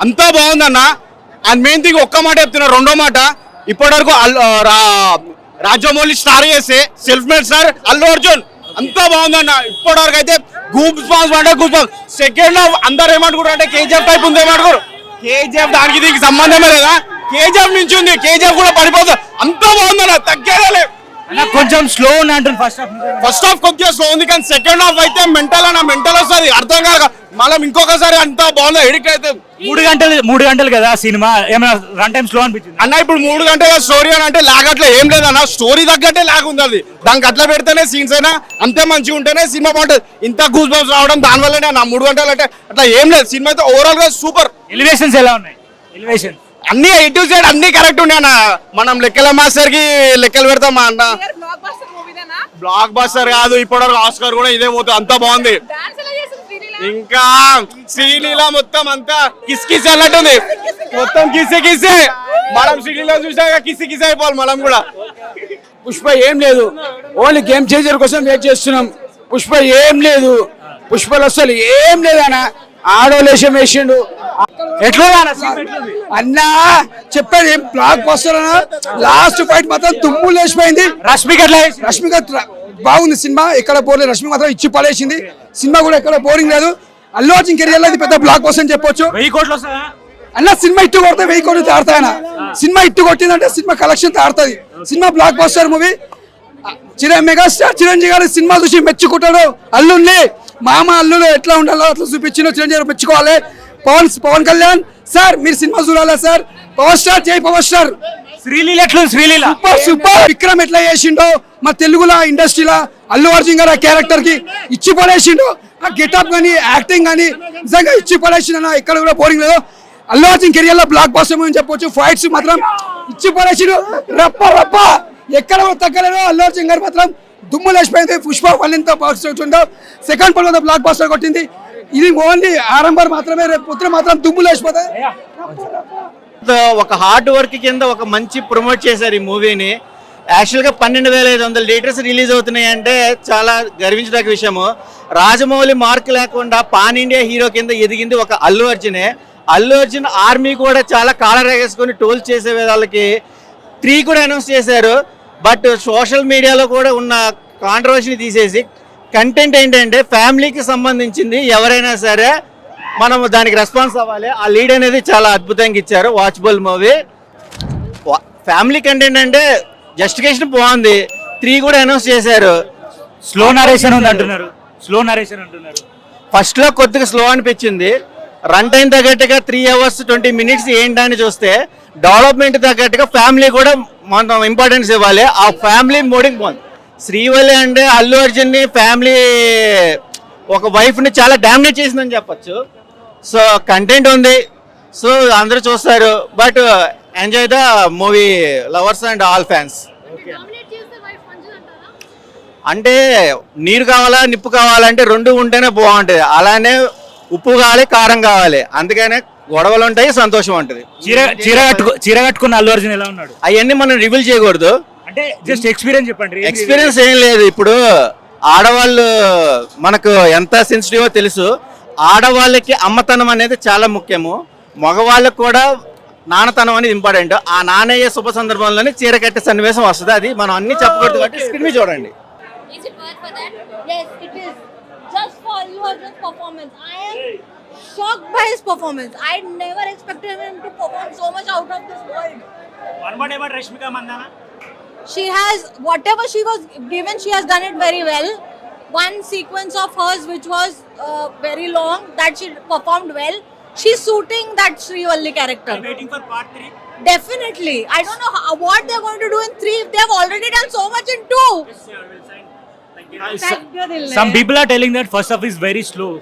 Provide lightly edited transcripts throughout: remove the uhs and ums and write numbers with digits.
అంతా బాగుందన్న. And main thing ఒక్క మాట చెప్తున్నా, రెండో మాట ఇప్పటివరకు రాజమౌళి స్టార్ చేస్తే self made star Allu Arjun. అంతా బాగుందన్న ఇప్పటివరకు అయితే. గూప్స్ బాంబ్స్ అంటే గూప్స్ బాంబ్స్. సెకండ్ హాఫ్ అందరు ఏమనుకుంటారు అంటే కేజీఎఫ్ టైప్ ఉంది ఏమనుకోరు. కేజీఎఫ్ దానికి దీనికి సంబంధమే లేదా, కేజీఎఫ్ నుంచి ఉంది, కేజీఎఫ్ కూడా పడిపోతుంది. అంతా బాగుందన్న, తగ్గేదే. కొంచెం స్లో ఉంది అంటుంది ఫస్ట్ హాఫ్ కొద్దిగా స్లో ఉంది, కానీ సెకండ్ హాఫ్ అయితే మెంటల్ వస్తుంది, అర్థం కాదు. మళ్ళీ ఇంకొకసారి అంతా బాగుంది, ఎడిక్ట్ అయితే. 3 గంటలు కదా సినిమా, ఏమైనా రన్ టైం స్లో అనిపించింది అన్న? ఇప్పుడు 3 గంటల స్టోరీ అని అంటే లాగ్ అట్లా ఏం లేదన్న, స్టోరీ తగ్గట్టే లాగ్ ఉంది. అది దానికి అట్లా పెడితేనే సీన్స్ అయినా అంతే మంచిగా ఉంటేనే సినిమా బాగుంటుంది. ఇంత గూస్ బంప్స్ రావడం దానివల్లనే నా 3 గంటలు అంటే అట్లా ఏం లేదు. సినిమా అయితే ఓవరాల్ గా సూపర్. ఎలివేషన్స్ ఎలా ఉన్నాయి? ఎలివేషన్ అన్ని A to Z అన్ని కరెక్ట్ ఉన్నాయి అన్న. మనం లెక్కల మాస్టర్ కి లెక్కలు పెడతాం అన్న. బ్లాక్ బస్టర్ కాదు, ఇప్పటివరకు ఆస్కార్ కూడా ఇదే పోతుంది. అంతా బాగుంది. ఇంకా శ్రీలీల మొత్తం అంతా కిస్ కిస్ అన్నట్టుంది, మొత్తం కిసే కిసే. మనం శ్రీలీల చూసాక కిసి కిస్ అయిపోవాలి మనం కూడా. పుష్ప ఏం లేదు, ఓన్లీ గేమ్ చేంజర్ కోసం వెయిట్ చేస్తున్నాం. పుష్ప ఏం లేదు, పుష్పలు అసలు ఏం లేదన్న. ఆడోలేషం వేసిండు ఎట్లా అన్నా, చెప్పేది ఏం బ్లాక్ బస్టర్ అన్న. లాస్ట్ ఫైట్ మాత్రం తుమ్ము లేచిపోయింది. రష్మిక బాగుంది సినిమా, ఎక్కడ పోలేదు. రష్మిక మాత్రం ఇచ్చి పడేసింది. సినిమా కూడా ఎక్కడ బోరింగ్ లేదు. అల్లు అర్జున్ కెరియర్ లో ఇది పెద్ద బ్లాక్ బస్టర్ అని చెప్పొచ్చు. 1000 కోట్లు వస్తా అన్న. సినిమా ఇట్టు కొడితే 1000 కోట్లు తాడతాయన. సినిమా ఇట్టు కొట్టిందంటే సినిమా కలెక్షన్ తాడుతుంది. Cinema blockbuster movie. Megastar Chiranjeevi గారి సినిమా చూసి మెచ్చుకుంటాడు అల్లుని. మామ అల్లుడు ఎట్లా ఉండాలో అట్లా చూపించిన చిరంజీవి మెచ్చుకోవాలి. పవన్ కళ్యాణ్ సార్ మీరు సినిమా చూడాలా సార్? పవర్ స్టార్ జై పవర్ స్టార్. శ్రీలీల ఎట్లా? శ్రీలీల సూపర్. విక్రమ్ ఎట్లా చేసిండో మా తెలుగులో ఇండస్ట్రీలో అల్లు అర్జున్ గారు ఆ క్యారెక్టర్ కి ఇచ్చి పడేసిండు. ఆ గెటప్ గానీ యాక్టింగ్ గానీ నిజంగా ఇచ్చి పడేసిండు. ఎక్కడ కూడా బోరింగ్ లేదు. అల్లు అర్జున్ కెరియర్ లో బ్లాక్ బస్టర్ అని చెప్పొచ్చు. ఫైట్స్ మాత్రం ఇచ్చి పడేసిండు. రప్ప రప్ప ఎక్కడ కూడా తగ్గలేదు. అల్లు అర్జున్ గారు మాత్రం దుమ్ము లేచిపోయింది. పుష్ప వల్లింతో సెకండ్ పర్వ బ్లాక్ బస్టర్ కొట్టింది. ఇది ఓన్లీ ఆరంభం మాత్రమే, రేపు పుత్ర మాత్రం దుమ్ము లేచిపోతాయి. ఒక హార్డ్ వర్క్ కింద ఒక మంచి ప్రమోట్ చేశారు ఈ మూవీని. యాక్చువల్గా 12,500 థియేటర్స్ రిలీజ్ అవుతున్నాయి అంటే చాలా గర్వించదగ్గ విషయము. రాజమౌళి మార్క్ లేకుండా పాన్ ఇండియా హీరో కింద ఎదిగింది ఒక అల్లు అర్జునే. అల్లు అర్జున్ ఆర్మీ కూడా చాలా కాలరేగేసుకొని టోల్ చేసే వాళ్ళకి 3 కూడా అనౌన్స్ చేశారు. బట్ సోషల్ మీడియాలో కూడా ఉన్న కాంట్రవర్సీని తీసేసి కంటెంట్ ఏంటంటే ఫ్యామిలీకి సంబంధించింది, ఎవరైనా సరే మనం దానికి రెస్పాన్స్ అవ్వాలి. ఆ లీడ్ అనేది చాలా అద్భుతంగా ఇచ్చారు. Watchable movie. ఫ్యామిలీ కంటెంట్ అంటే జస్టిఫికేషన్ బాగుంది. 3 కూడా అనౌన్స్ చేశారు. స్లో నరేషన్ ఉంది అంటున్నారు. ఫస్ట్ లో కొద్దిగా స్లో అనిపించింది. రన్ టైం తగ్గట్టుగా 3 hours 20 minutes ఏంటని చూస్తే డెవలప్మెంట్ తగ్గట్టుగా ఫ్యామిలీ కూడా మనం ఇంపార్టెన్స్ ఇవ్వాలి. ఆ ఫ్యామిలీ మోడింగ్ బాగుంది. శ్రీవల్లి అంటే అల్లు అర్జున్ ని ఫ్యామిలీ ఒక వైఫ్ ని చాలా డామినేట్ చేసిందని చెప్పొచ్చు. సో కంటెంట్ ఉంది, సో అందరూ చూస్తారు. But enjoy the movie lovers and all fans. అంటే నీరు కావాలా నిప్పు కావాలంటే 2 ఉంటేనే బాగుంటుంది. అలానే ఉప్పు కావాలి, కారం కావాలి. అందుకనే గొడవలు ఉంటాయి, సంతోషం ఉంటుంది. చీర కట్టుకున్న అల్లు అర్జున్ ఎలా ఉన్నాడు? అవన్నీ మనం రివీల్ చేయకూడదు. అంటే జస్ట్ ఎక్స్పీరియన్స్ చెప్పండి. ఎక్స్పీరియన్స్ ఏం లేదు. ఇప్పుడు ఆడవాళ్ళు మనకు ఎంత సెన్సిటివ్ తెలుసు. ఆడవాళ్ళకి అమ్మతనం అనేది చాలా ముఖ్యము. మగవాళ్ళకి కూడా నాన్నతనం అనేది ఇంపార్టెంట్. ఆ నాన్నయ్య శుభ సందర్భంలోనే చీర కట్టే సన్నివేశం వస్తుంది. అది మనం అన్ని చెప్పకూడదు కాబట్టి స్క్రీన్ మీద చూడండి. Shocked by his performance. I never expected him to perform so much out of this world. One more about Rashmika Mandanna. She has, whatever she was given, she has done it very well. One sequence of hers which was very long, that she performed well. She's suiting that Srivalli character. I'm waiting for part 3. Definitely. I don't know what they're going to do in 3 if they've already done so much in 2. Yes, sir, will sign. Thank you. Some people are telling that first half is very slow.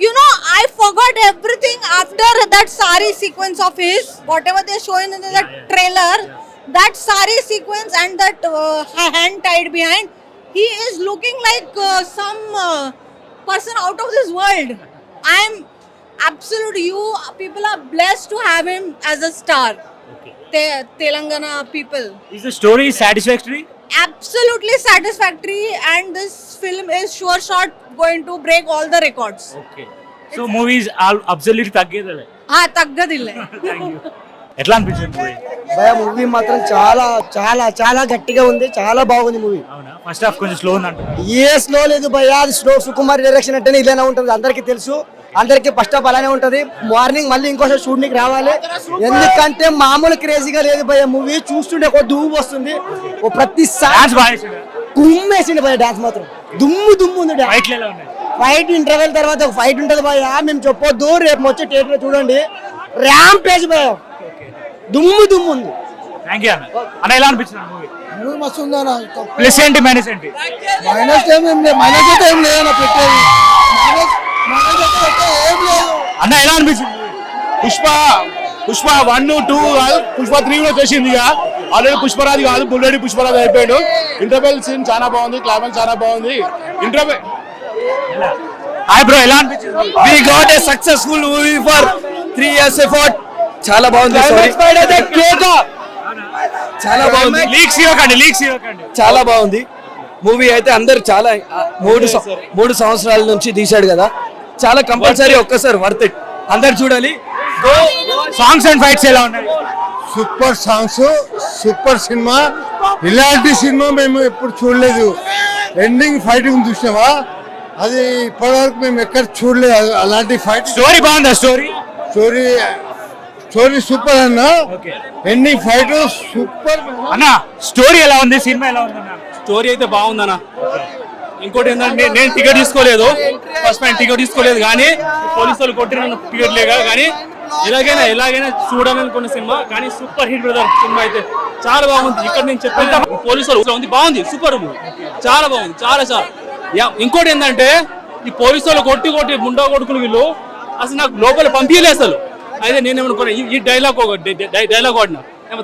You know, I forgot everything after that sari sequence of his. Whatever they're showing in the trailer, that sari sequence and that hand tied behind, he is looking like some person out of this world. I'm absolute. You people are blessed to have him as a star. Okay. Telangana people. Is the story satisfactory? Absolutely satisfactory, and this film is sure shot going to break all the records. Okay. So movies are absolutely tagged. తగ్గదిల్లే. ఎట్లా అనిపించింది movie? భయ movie మాత్రం చాలా చాలా చాలా గట్టిగా ఉంది, చాలా బాగుంది మూవీ. అవునా? ఫస్ట్ హాఫ్ కొంచెం స్లో ఉంది అంటున్నారు. ఏ స్లో లేదు భయ, అది స్లో. సుకుమార్ డైరెక్షన్ అంటేనే ఇలానే ఉంటుంది, అందరికీ తెలుసు. అందరికి ఫస్ట్ హాఫ్ అలానే ఉంటది. మార్నింగ్ మళ్ళీ ఇంకోసారి షూటింగ్ రావాలి, ఎందుకంటే మామూలు క్రేజీగా లేదు భయ. మూవీ చూస్తుంటే ఒక దుమ్ము వస్తుంది. ఓ ప్రతిసారి కుమ్మేసింది భయ. డాన్స్ మాత్రం దుమ్ము దుమ్ము ఉంది. ఫైట్లు ఎలా ఉన్నాయి? ఫైట్ ఇంటర్వెల్ తర్వాత ఒక ఫైట్ ఉంటది భయ, మేము చెప్పొద్దు, రేపు వచ్చే థియేటర్ లో చూడండి. ర్యామ్ పేజ్ భయ, దుమ్ము దుమ్ము ఉంది. థ్యాంక్ యూ అన్న. అన్న ఎలా అనిపించింది మూవీ? మూవీ మస్తు ఉందన్న. ప్లస్ ఏంటి, మైనస్ ఏంటి? మైనస్ ఏం లేదు, మైనస్ అయితే ఏం లేదన్న పెట్టేది. మైనస్ అయితే ఏం లేదు. అన్న ఎలా అనిపించింది? పుష్ప 1, 2 కాదు, పుష్ప 3 కూడా వచ్చేసింది. ఇక ఆల్రెడీ పుష్పరాజ్ కాదు, బుల్లెడి పుష్పరాజ్ అయిపోయాడు. ఇంటర్వెల్ సీన్ చాలా బాగుంది, క్లైమాక్స్ చాలా బాగుంది. ఇంటర్వెల్ హాయ్ బ్రో, ఎలా అనిపించింది? We got a successful movie for 3 years effort. చాలా బాగుంది. చాలా బాగుంది. లీక్స్ ఇవ్వకండి. చాలా బాగుంది మూవీ అయితే. అందరు చాలా 3 సంవత్సరాల నుంచి తీశాడు కదా, చాలా కంపల్సరీ ఒక్కసారి వర్త్ ఇట్, అందరు చూడాలి. సాంగ్స్ అండ్ ఫైట్స్ ఎలా ఉన్నాయి? Super songs, super cinema. ఇలాంటి సినిమా మేము ఎప్పుడు చూడలేదు. ఎండింగ్ ఫైటింగ్ చూసినావా, అది ఇప్పటివరకు మేము ఎక్కడ చూడలేదు. అలాంటి ఫైట్ స్టోరీ బాగుందా? స్టోరీ సూపర్ అన్న. ఎండింగ్ ఫైట్ సూపర్ అన్న. స్టోరీ ఎలా ఉంది? సినిమా ఎలా ఉంది అన్న? స్టోరీ అయితే బాగుందన్న. ఇంకోటి ఏంటంటే నేను టికెట్ తీసుకోలేదు, ఫస్ట్ టైం టికెట్ తీసుకోలేదు, కానీ పోలీసు వాళ్ళు కొట్టిన టికెట్ లేక, కానీ ఎలాగైనా చూడాలనుకున్న సినిమా. కానీ సూపర్ హిట్ బ్రదర్, సినిమా అయితే చాలా బాగుంది. ఇక్కడ నేను చెప్పాను, పోలీసు వాళ్ళు ఉంది, బాగుంది, సూపర్ మూవీ, చాలా బాగుంది, చాలా. ఇంకోటి ఏంటంటే ఈ పోలీసు వాళ్ళు కొట్టి ముండా కొడుకులు వీళ్ళు అసలు నాకు లోపల పంపించలే అసలు. అయితే నేనేమనుకున్నా, ఈ డైలాగ్ వాడినా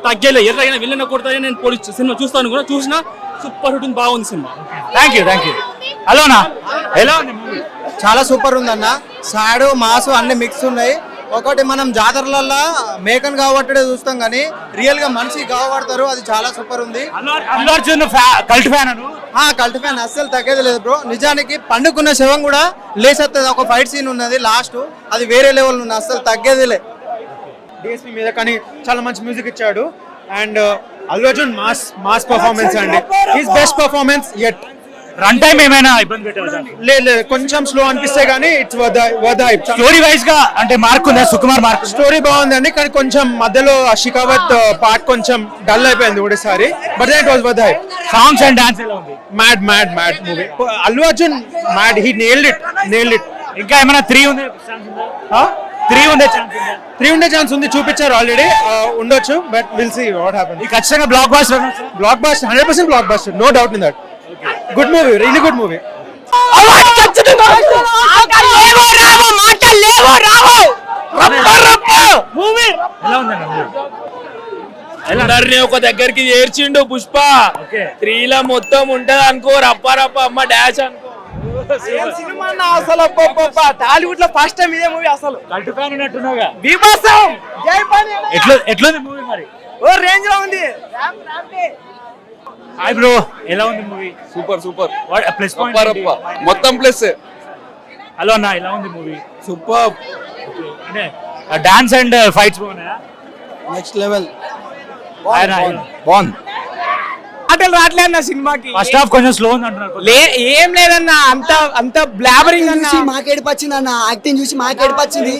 తగ్గలే, ఎర్రగైనా విల్లన కొడతాయని నేను పోలీస్ సినిమా చూస్తాను కూడా, చూసినా సూపర్ హిట్ ఉంది, బాగుంది సినిమా. Thank you. హలోనా, ఎలా ఉంది మూవీ? చాలా సూపర్ ఉందన్న. సాడు మాసు అన్ని మిక్స్ ఉన్నాయి. ఒకటి మనం జాతరలలో మేకన్ కాబట్టే చూస్తాం, కానీ రియల్ గా మనిషి కాబడతారు, అది చాలా సూపర్ ఉంది. అల్లు అర్జున్ కల్ట్ ఫ్యాన్ అను. కల్ట్ ఫ్యాన్, అస్సలు తగ్గేది లేదు బ్రో. నిజానికి పండుకున్న శవం కూడా లేసేస్తుంది. ఒక ఫైట్ సీన్ ఉన్నది లాస్ట్, అది వేరే లెవెల్ ఉంది, అస్సలు తగ్గేది లేదు. డిఎస్పీ మీద కానీ చాలా మంచి మ్యూజిక్ ఇచ్చాడు. And Allu Arjun mass performance అండి, his best performance at. Run time ఏమైనా ఇబ్బంది పెట్టారు? లేదు, కొంచెం స్లో అనిపిస్తే గానీ it's worth hype. Story wise గా అంటే మార్క్ ఉందా? సుకుమార్ మార్క్. స్టోరీ బాగుందండి, కానీ కొంచెం మధ్యలో షికావత్ పార్ట్ కొంచెం డల్ అయిపోయింది ఒకటేసారి. But it was worth hype. Songs and dance ఎలా ఉంది? Mad movie. Allu Arjun mad, he nailed it. ఇంకా ఏమైనా 3 ఉండే ఛాన్స్ ఉంది, చూపించారు ఆల్రెడీ, ఉండొచ్చు. But will see what happens. ఖచ్చితంగా blockbuster 100% blockbuster, no doubt in that. Good movie, really good movie. అందరినీ ఒక దగ్గరికి చేర్చిండు పుష్ప. 3 మొత్తం ఉంటది అనుకో, రప్ప అమ్మ డాష్ అనుకో. అసలు టాలీవుడ్ లో ఫస్ట్ టైం ఇదే మూవీ. అసలు కల్ట్ ఫ్యాన్ ఉన్నట్టున్నాగా. బీభత్సం, ఎట్లుంది మూవీ మరి? ఓ రేంజ్ లో ఉంది. హాయ్ బ్రో, ఎలా ఉంది మూవీ? సూపర్ ప్లస్ పాయింట్ మొత్తం ప్లస్. హలో అన్న, ఎలా ఉంది మూవీ? సూపర్. అంటే డాన్స్ అండ్ ఫైట్స్ బాగున్నాయా? Next level. బాగుంది. మాటలు రావట్లేదు అన్న సినిమాకి. ఫస్ట్ హాఫ్ కొంచెం స్లో ఉంది అంటున్నారు. ఏం లేదన్న, అంత బ్లాబరింగ్ చూసి మాకేడిపచ్చింది అన్న. యాక్టింగ్ చూసి మాకేడిపచ్చింది.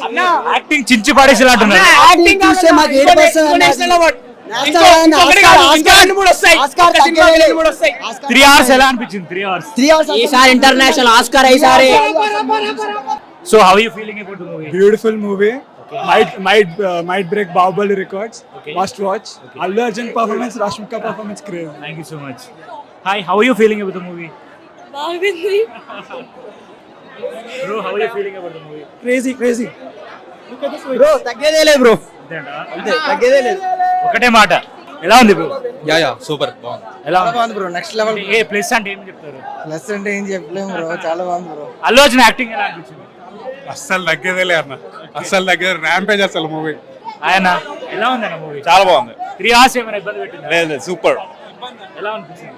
యాక్టింగ్ చించి పడేసి అంటున్నారు. యాక్టింగ్ చూస్తే మాకు ఏడిపొస్తుంది. 3 hours ఎలా అనిపించింది? 3 hours ఈసారి ఇంటర్నేషనల్ ఆస్కార్ ఈసారి. So how you feeling about the movie? Beautiful movie. Might break Bahubali records. Must watch. Allu Arjun performance, Rashmika performance, crazy. Thank you so much. Hi, how are you feeling about the movie? బాగుంది. Bro, how are you feeling about the movie? Crazy. Bro తగ్గేదే లేదు bro, అంతే తగ్గేదే లేదు. ఒకటే మాట, ఎలా ఉంది బ్రో? సూపర్ బాగుంది. ఎలా బాగుంది బ్రో, నెక్స్ట్ లెవెల్. ఏ ప్లస్ అంటే ఏం చెప్తారు? ప్లస్ అంటే ఏం చెప్పలేము బ్రో, చాలా బాగుంది బ్రో. అల్లు అర్జున్ యాక్టింగ్ ఎలా అనిపించింది? అస్సలు తగ్గేదేలే అన్న, అస్సలు తగ్గేది. ర్యాంపేజ్ అసలు మూవీ. ఆయన ఎలా ఉంది అన్న మూవీ? చాలా బాగుంది. 3 hours ఏమైనా ఇబ్బంది పెట్టింది? లేదు, సూపర్. ఎలా అనిపించింది?